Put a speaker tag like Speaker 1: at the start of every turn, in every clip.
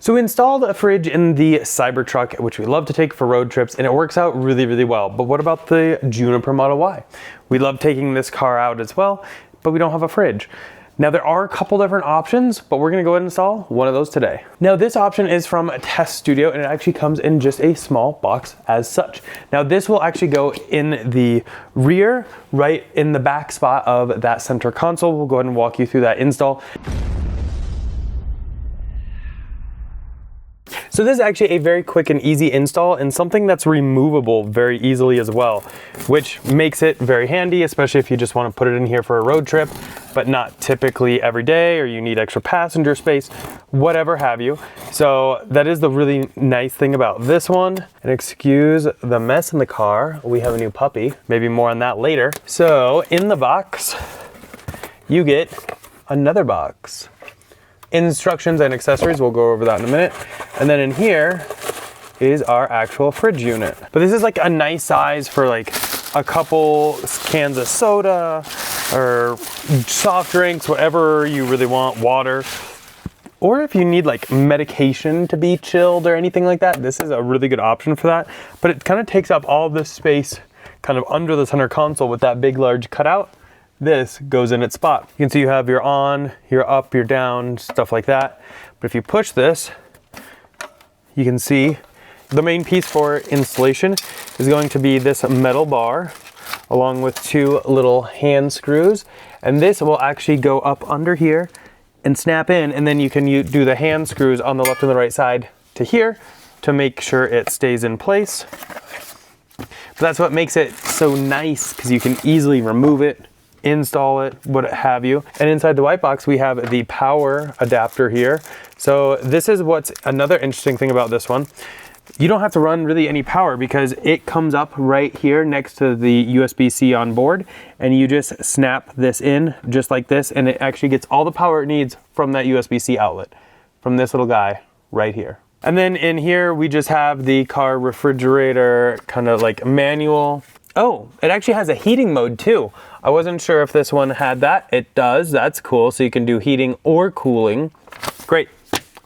Speaker 1: So we installed a fridge in the Cybertruck, which we love to take for road trips, and it works out really, really well. But what about the Juniper Model Y? We love taking this car out as well, but we don't have a fridge. Now there are a couple different options, but we're gonna go ahead and install one of those today. Now this option is from Test Studio, and it actually comes in just a small box as such. Now this will actually go in the rear, right in the back spot of that center console. We'll go ahead and walk you through that install. So this is actually a very quick and easy install, and something that's removable very easily as well, which makes it very handy, especially if you just want to put it in here for a road trip, but not typically every day, or you need extra passenger space, whatever have you. So that is the really nice thing about this one. And excuse the mess in the car, we have a new puppy, maybe more on that later. So in the box, you get another box. Instructions and accessories, we'll go over that in a minute. And then in here is our actual fridge unit. But this is like a nice size for like a couple cans of soda or soft drinks, whatever you really want, water. Or if you need like medication to be chilled or anything like that, this is a really good option for that. But it kind of takes up all this space kind of under the center console with that big, large cutout. This goes in its spot. You can see you have your on, your up, your down, stuff like that. But if you push this, you can see the main piece for installation is going to be this metal bar along with two little hand screws. And this will actually go up under here and snap in, and then you can do the hand screws on the left and the right side to here to make sure it stays in place. But that's what makes it so nice, because you can easily remove it, install it, what have you. And inside the white box, we have the power adapter here. So this is what's another interesting thing about this one. You don't have to run really any power, because it comes up right here next to the USB-C on board, and you just snap this in just like this, and it actually gets all the power it needs from that USB-C outlet, from this little guy right here. And then in here, we just have the car refrigerator kind of like manual. Oh, it actually has a heating mode too. I wasn't sure if this one had that. It does, that's cool. So you can do heating or cooling. Great,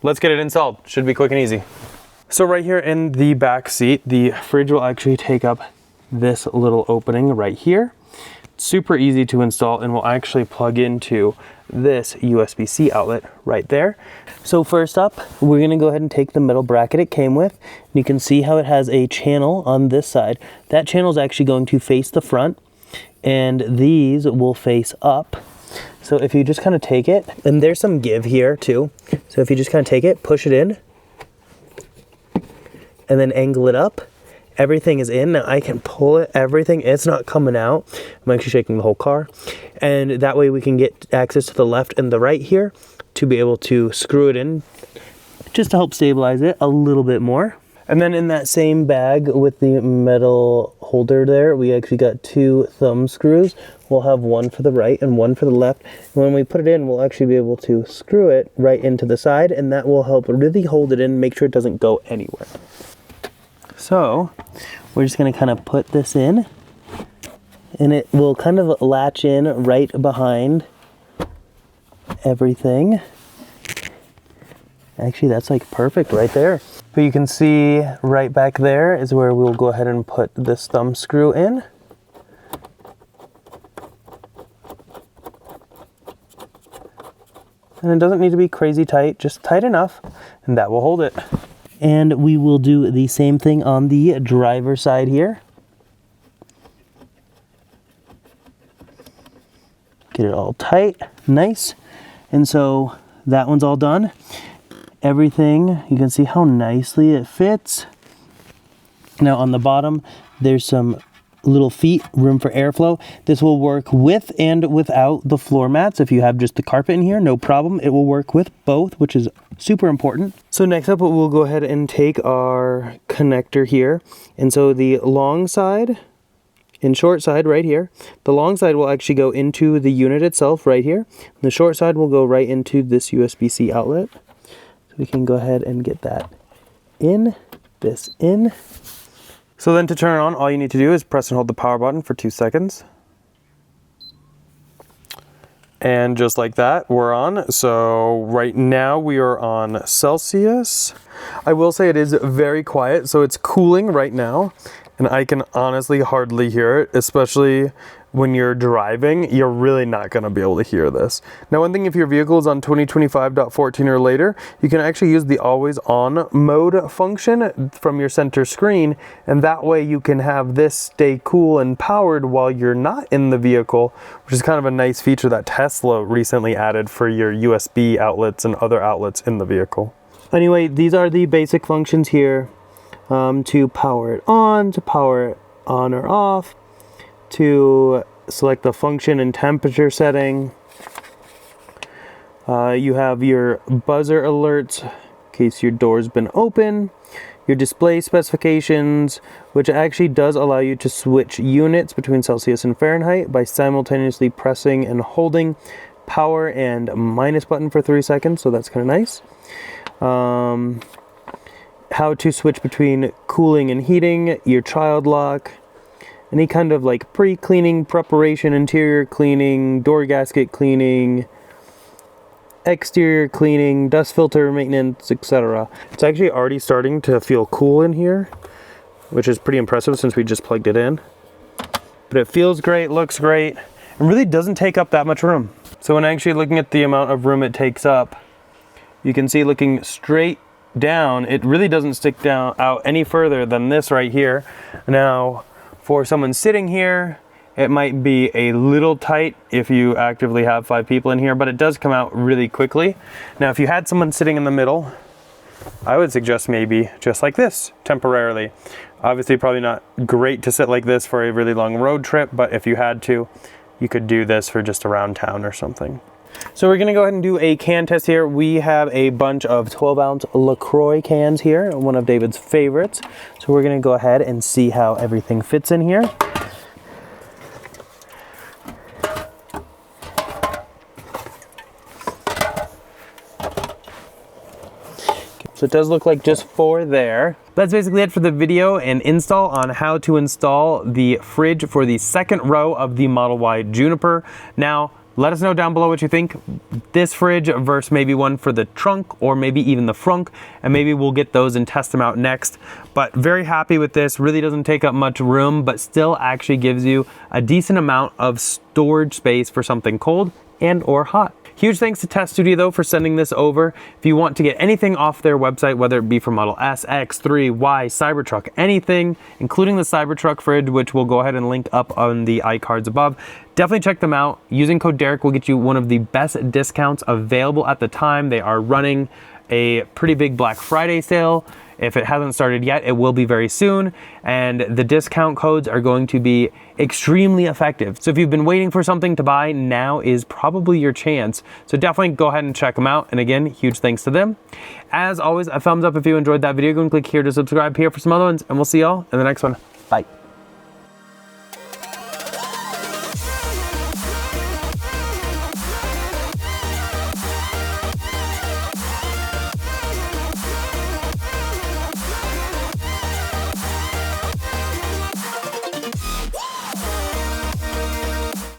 Speaker 1: let's get it installed. Should be quick and easy. So right here in the back seat, the fridge will actually take up this little opening right here. It's super easy to install, and will actually plug into this USB-C outlet right there. So first up, we're gonna go ahead and take the metal bracket it came with. You can see how it has a channel on this side. That channel is actually going to face the front, and these will face up. So if you just kind of take it, and there's some give here too. So if you just kind of take it, push it in, and then angle it up, everything is in. Now I can pull it, everything, it's not coming out. I'm actually shaking the whole car. And that way we can get access to the left and the right here to be able to screw it in, just to help stabilize it a little bit more. And then in that same bag with the metal holder there, we actually got two thumb screws. We'll have one for the right and one for the left. And when we put it in, we'll actually be able to screw it right into the side, and that will help really hold it in, make sure it doesn't go anywhere. So we're just going to kind of put this in, and it will kind of latch in right behind everything. Actually, that's like perfect right there. But you can see right back there is where we'll go ahead and put this thumb screw in. And it doesn't need to be crazy tight, just tight enough, and that will hold it. And we will do the same thing on the driver's side here. Get it all tight, nice. And so that one's all done. Everything, you can see how nicely it fits. Now on the bottom, there's some little feet, room for airflow. This will work with and without the floor mats. If you have just the carpet in here, no problem. It will work with both, which is super important. So next up, we'll go ahead and take our connector here. And so the long side and short side right here. The long side will actually go into the unit itself right here. The short side will go right into this USB-C outlet. So we can go ahead and get that in, this in. So then to turn it on, all you need to do is press and hold the power button for 2 seconds. And just like that, we're on. So right now we are on Celsius. I will say it is very quiet, so it's cooling right now, and I can honestly hardly hear it, especially when you're driving. You're really not gonna be able to hear this. Now, one thing, if your vehicle is on 2025.14 or later, you can actually use the always on mode function from your center screen, and that way you can have this stay cool and powered while you're not in the vehicle, which is kind of a nice feature that Tesla recently added for your USB outlets and other outlets in the vehicle. Anyway, these are the basic functions here, to power it on or off, to select the function and temperature setting. You have your buzzer alerts in case your door's been open, your display specifications, which actually does allow you to switch units between Celsius and Fahrenheit by simultaneously pressing and holding power and minus button for 3 seconds, so that's kind of nice. How to switch between cooling and heating, your child lock, any kind of like pre-cleaning preparation, interior cleaning, door gasket cleaning, exterior cleaning, dust filter maintenance, etc. It's actually already starting to feel cool in here, which is pretty impressive since we just plugged it in. But it feels great, looks great, and really doesn't take up that much room. So when actually looking at the amount of room it takes up, you can see looking straight down, it really doesn't stick down out any further than this right here. Now, for someone sitting here, it might be a little tight if you actively have 5 people in here, but it does come out really quickly. Now, if you had someone sitting in the middle, I would suggest maybe just like this, temporarily. Obviously, probably not great to sit like this for a really long road trip, but if you had to, you could do this for just around town or something. So we're gonna go ahead and do a can test here. We have a bunch of 12-ounce LaCroix cans here, one of David's favorites. So we're gonna go ahead and see how everything fits in here. So it does look like just 4 there. That's basically it for the video and install on how to install the fridge for the second row of the Model Y Juniper. Now, let us know down below what you think. This fridge versus maybe one for the trunk or maybe even the frunk, and maybe we'll get those and test them out next. But very happy with this. Really doesn't take up much room, but still actually gives you a decent amount of storage space for something cold and or hot. Huge thanks to Test Studio though for sending this over. If you want to get anything off their website, whether it be for Model S, X, 3, Y, Cybertruck, anything, including the Cybertruck fridge, which we'll go ahead and link up on the iCards above, definitely check them out. Using code Derek will get you one of the best discounts available at the time. They are running a pretty big Black Friday sale. If it hasn't started yet, it will be very soon, and the discount codes are going to be extremely effective. So if you've been waiting for something to buy, now is probably your chance. So definitely go ahead and check them out. And again, huge thanks to them. As always, a thumbs up if you enjoyed that video. Go and click here to subscribe here for some other ones, and we'll see y'all in the next one. Bye.